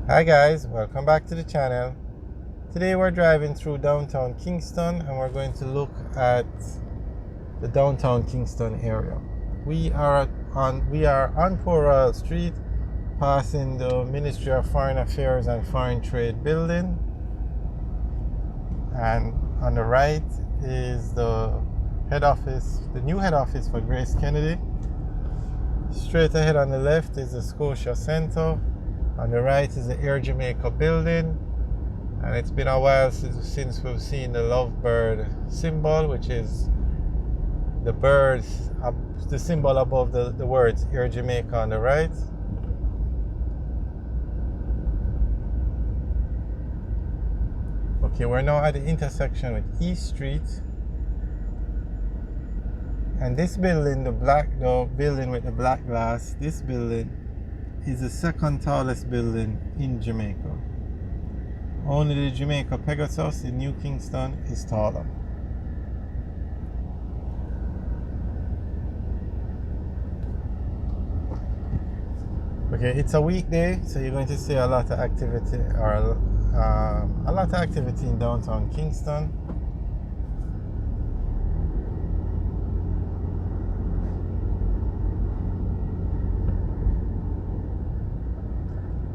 Hi guys, welcome back to the channel. Today we're driving through downtown Kingston and we're going to look at the downtown Kingston area. We are on Port Royal Street, passing the Ministry of Foreign Affairs and Foreign Trade building, and on the right is the head office, the new head office for Grace Kennedy. Straight ahead on the left is the Scotia Centre. On the right is the Air Jamaica building. And it's been a while since we've seen the lovebird symbol, which is the birds, the symbol above the words Air Jamaica on the right. Okay, we're now at the intersection with East Street. And this building, the building with the black glass, this building is the second tallest building in Jamaica. Only the Jamaica Pegasus in New Kingston is taller. Okay, it's a weekday, so you're going to see a lot of activity, or a lot of activity in downtown Kingston.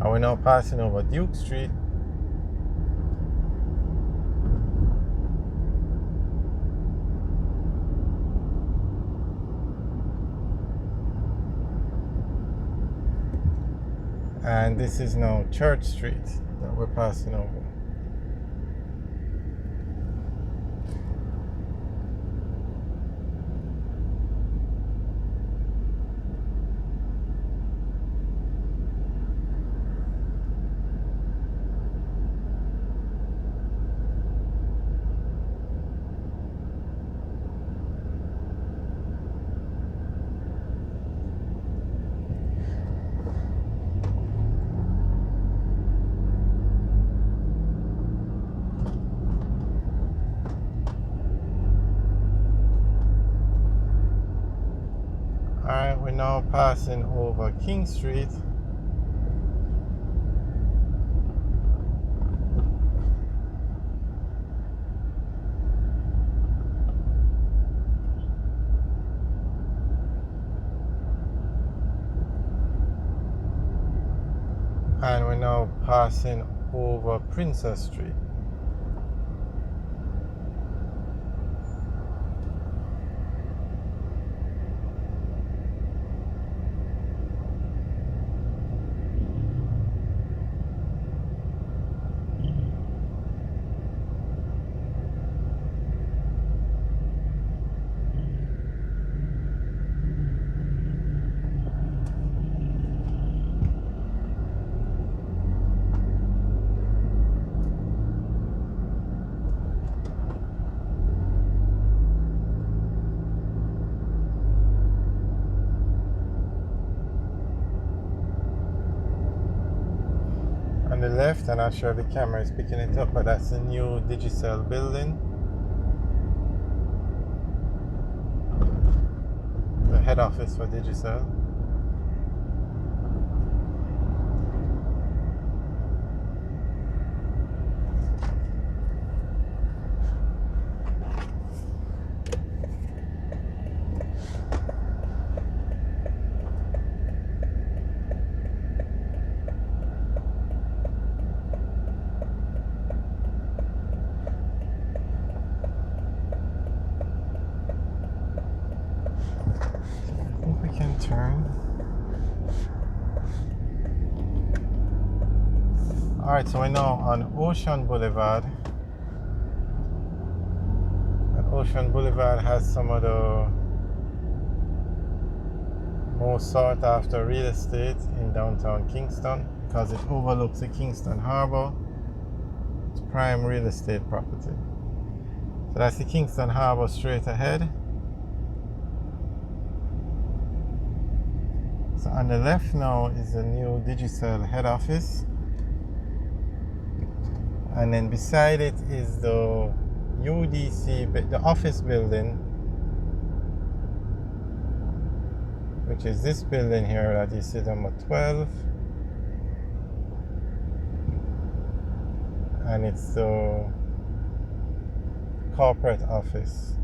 And we're now passing over Duke Street. And this is now Church Street that we're passing over. Alright, we're now passing over King Street. And we're now passing over Princess Street. On the left, I'm not sure if the camera is picking it up, but that's the new Digicel building. The head office for Digicel. Turn. Alright, so we're now on Ocean Boulevard. And Ocean Boulevard has some of the most sought after real estate in downtown Kingston because it overlooks the Kingston Harbor. It's prime real estate property. So that's the Kingston Harbor straight ahead. So on the left now is the new Digicel head office. And then beside it is the UDC, the office building, which is this building here that you see, number 12. and it's the corporate office.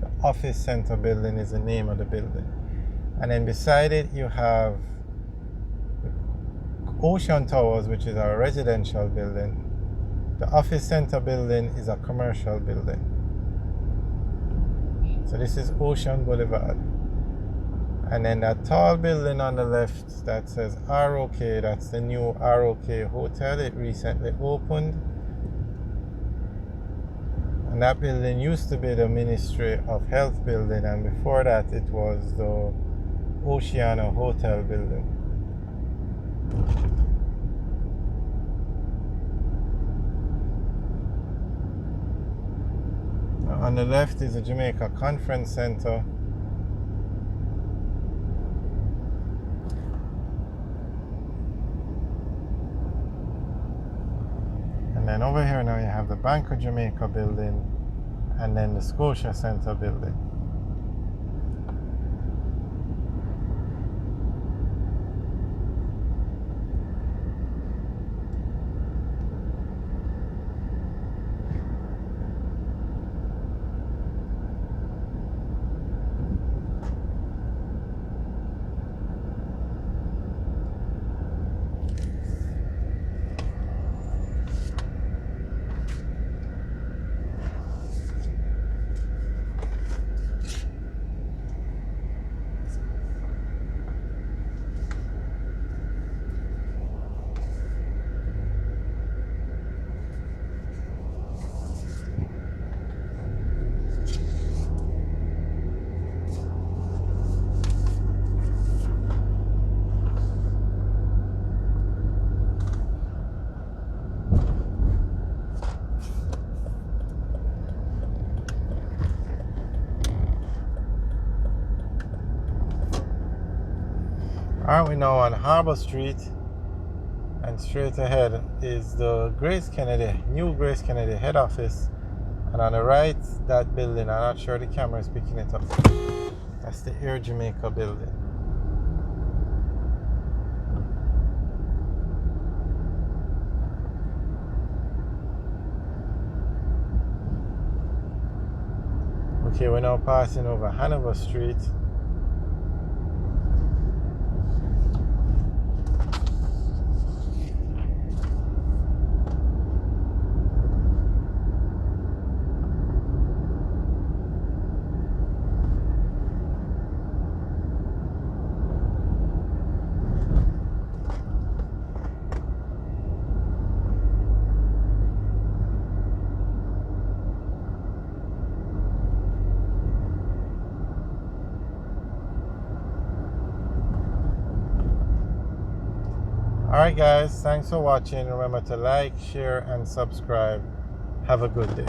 The office center building is the name of the building. And then beside it you have Ocean Towers, which is a residential building. The office center building is a commercial building. So this is Ocean Boulevard. And then that tall building on the left that says ROK, that's the new ROK Hotel. It recently opened. And that building used to be the Ministry of Health building, and before that it was the Oceana Hotel building. On the left is the Jamaica Conference Center. And then over here now you have the Bank of Jamaica building and then the Scotia Center building. Alright, we're now on Harbour Street, and straight ahead is the new Grace Kennedy head office, and on the right, that building, I'm not sure the camera is picking it up, that's the Air Jamaica building. Okay, we're now passing over Hanover Street. Alright guys, thanks for watching. Remember to like, share and subscribe. Have a good day.